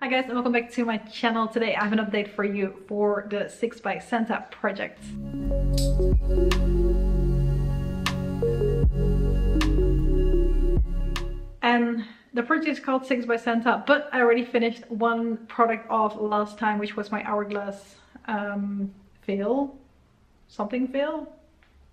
Hi guys, and welcome back to my channel. Today I have an update for you for the 6 by Santa project. And the project is called 6 by Santa, but I already finished one product off last time, which was my Hourglass veil. Something veil?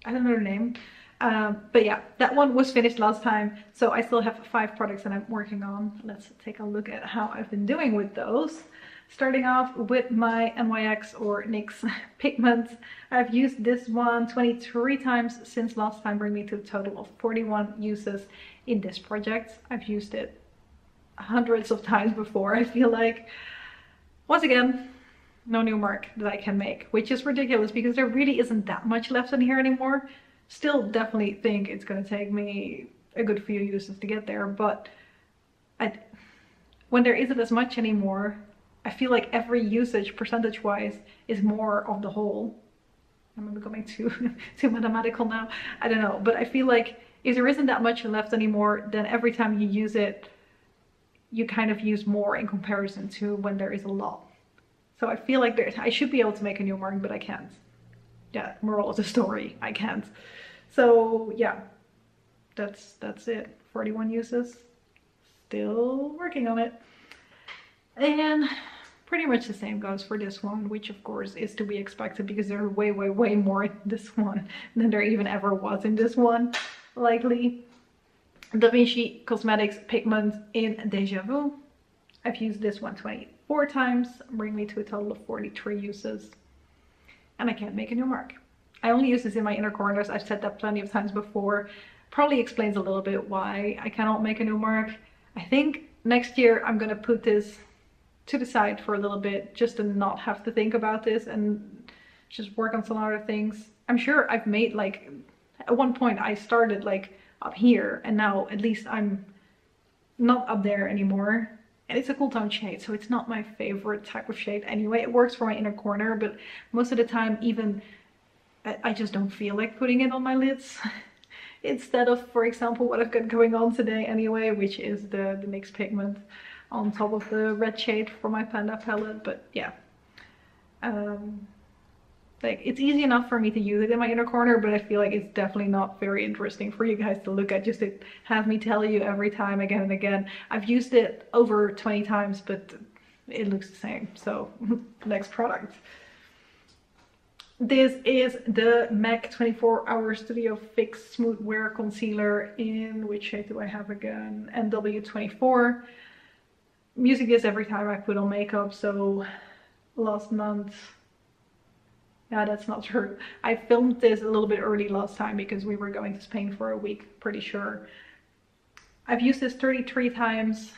I don't know the name. But yeah, that one was finished last time, so I still have 5 products that I'm working on. Let's take a look at how I've been doing with those. Starting off with my NYX or NYX Pigment. I've used this one 23 times since last time, bringing me to a total of 41 uses in this project. I've used it hundreds of times before, I feel like. Once again, no new mark that I can make, which is ridiculous because there really isn't that much left in here anymore. Still definitely think it's going to take me a good few uses to get there, but when there isn't as much anymore, I feel like every usage percentage wise is more of the whole. I'm becoming too mathematical now. I don't know, but I feel like if there isn't that much left anymore, then every time you use it, you kind of use more in comparison to when there is a lot. So I feel like I should be able to make a new mark, but I can't. Yeah, moral of the story, I can't. So yeah, that's it. 41 uses, still working on it. And pretty much the same goes for this one, which of course is to be expected because there are way more in this one than there even ever was in this one, likely. The Vinci Cosmetics Pigment in Deja Vu. I've used this one 24 times, bringing me to a total of 43 uses. And I can't make a new mark. I only use this in my inner corners. I've said that plenty of times before. Probably explains a little bit why I cannot make a new mark. I think next year I'm gonna put this to the side for a little bit just to not have to think about this and just work on some other things. I'm sure I've made, like, at one point I started like up here and now at least I'm not up there anymore. And it's a cool tone shade, so it's not my favorite type of shade anyway. It works for my inner corner, but most of the time even I just don't feel like putting it on my lids. Instead of, for example, what I've got going on today anyway, which is the NYX Pigment on top of the red shade for my Panda palette. But yeah, like, it's easy enough for me to use it in my inner corner, but I feel like it's definitely not very interesting for you guys to look at, just to have me tell you every time again and again. I've used it over 20 times, but it looks the same. So next product. This is the MAC 24 Hour Studio Fix Smooth Wear Concealer in, which shade do I have again? NW24. I'm using this every time I put on makeup, so last month, yeah, that's not true. I filmed this a little bit early last time because we were going to Spain for a week, pretty sure. I've used this 33 times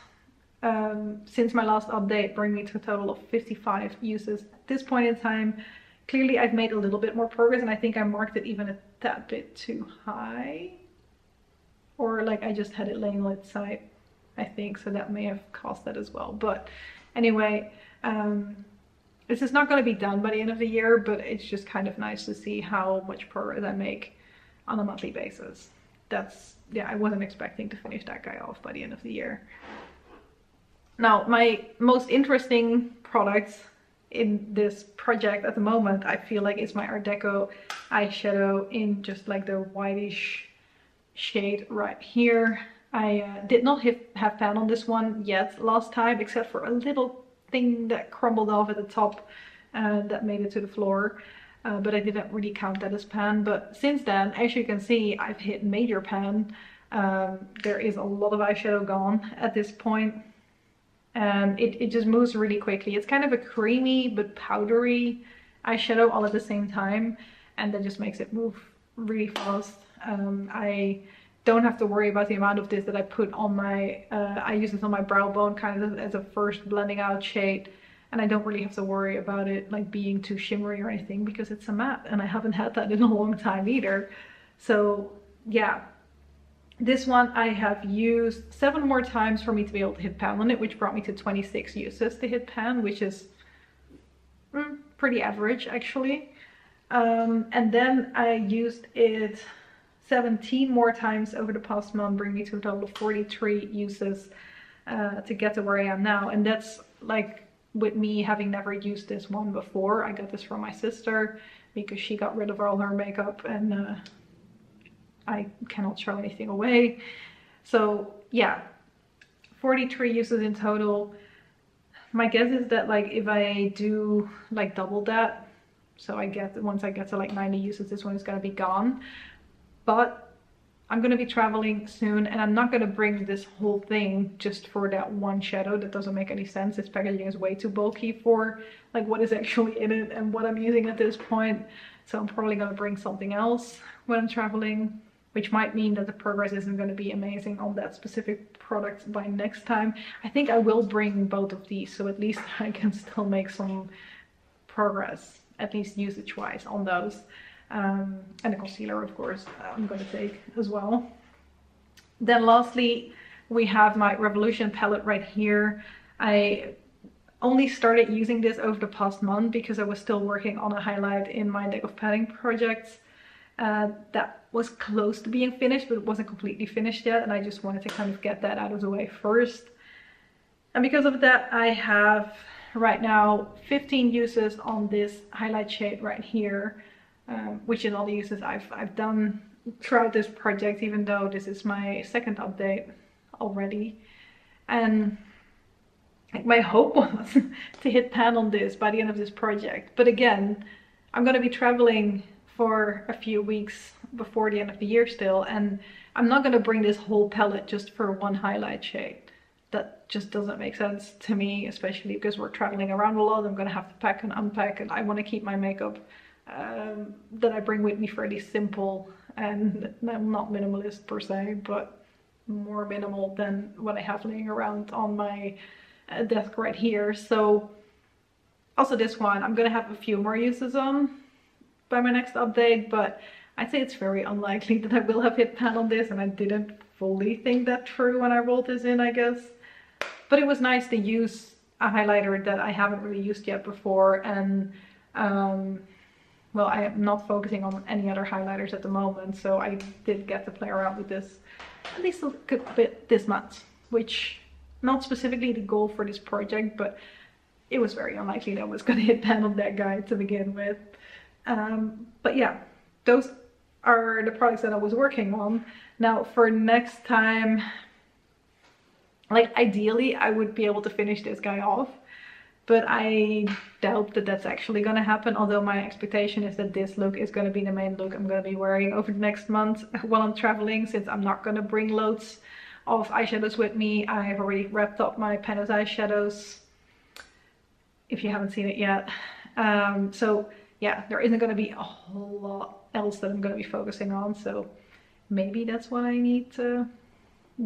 since my last update, bringing me to a total of 55 uses at this point in time. Clearly I've made a little bit more progress, and I think I marked it even a tad bit too high. Or like I just had it laying on its side, I think, so that may have caused that as well. But anyway, this is not going to be done by the end of the year, but it's just kind of nice to see how much progress I make on a monthly basis. That's, yeah, I wasn't expecting to finish that guy off by the end of the year. Now, my most interesting products in this project at the moment, I feel like, is my Ardco eyeshadow in just like the whitish shade right here. I did not have pan on this one yet last time, except for a little thing that crumbled off at the top that made it to the floor, but I didn't really count that as pan. But since then, as you can see, I've hit major pan. There is a lot of eyeshadow gone at this point, and it just moves really quickly. It's kind of a creamy but powdery eyeshadow all at the same time, and that just makes it move really fast. I don't have to worry about the amount of this that I put on my, I use this on my brow bone kind of as a first blending out shade, and I don't really have to worry about it like being too shimmery or anything because it's a matte, and I haven't had that in a long time either. So yeah, this one I have used 7 more times for me to be able to hit pan on it, which brought me to 26 uses to hit pan, which is pretty average actually. And then I used it 17 more times over the past month, bringing me to a total of 43 uses to get to where I am now. And that's like with me having never used this one before. I got this from my sister because she got rid of all her makeup and I cannot throw anything away. So yeah, 43 uses in total. My guess is that like if I do like double that, so once I get to like 90 uses, this one is gonna be gone. But I'm gonna be traveling soon and I'm not gonna bring this whole thing just for that one shadow. That doesn't make any sense. This packaging is way too bulky for like what is actually in it and what I'm using at this point. So I'm probably gonna bring something else when I'm traveling, which might mean that the progress isn't gonna be amazing on that specific product by next time. I think I will bring both of these, so at least I can still make some progress, at least usage wise, on those. And the concealer, of course, I'm going to take as well. Then lastly, we have my Revolution palette right here. I only started using this over the past month because I was still working on a highlight in my deck of padding projects. That was close to being finished, but it wasn't completely finished yet, and I just wanted to kind of get that out of the way first. And because of that, I have right now 15 uses on this highlight shade right here. Which is all the uses I've done throughout this project, even though this is my second update already. And like, my hope was to hit pan on this by the end of this project. But again, I'm going to be traveling for a few weeks before the end of the year still, and I'm not going to bring this whole palette just for one highlight shade. That just doesn't make sense to me, especially because we're traveling around a lot. I'm going to have to pack and unpack, and I want to keep my makeup that I bring with me fairly simple and not minimalist per se, but more minimal than what I have laying around on my desk right here. So also this one I'm gonna have a few more uses on by my next update, but I'd say it's very unlikely that I will have hit pan on this, and I didn't fully think that through when I rolled this in, I guess. But it was nice to use a highlighter that I haven't really used yet before, and well, I am not focusing on any other highlighters at the moment, so I did get to play around with this at least a good bit this month, which not specifically the goal for this project, but it was very unlikely that I was going to hit pan on that guy to begin with. But yeah, those are the products that I was working on. Now for next time, like ideally I would be able to finish this guy off, but I doubt that that's actually going to happen, although my expectation is that this look is going to be the main look I'm going to be wearing over the next month while I'm traveling, since I'm not going to bring loads of eyeshadows with me. I have already wrapped up my Panos eyeshadows, if you haven't seen it yet. So yeah, there isn't going to be a whole lot else that I'm going to be focusing on, so maybe that's what I need to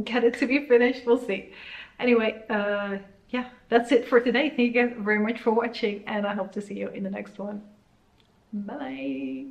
get it to be finished. We'll see. Anyway, yeah, that's it for today. Thank you guys very much for watching, and I hope to see you in the next one. Bye.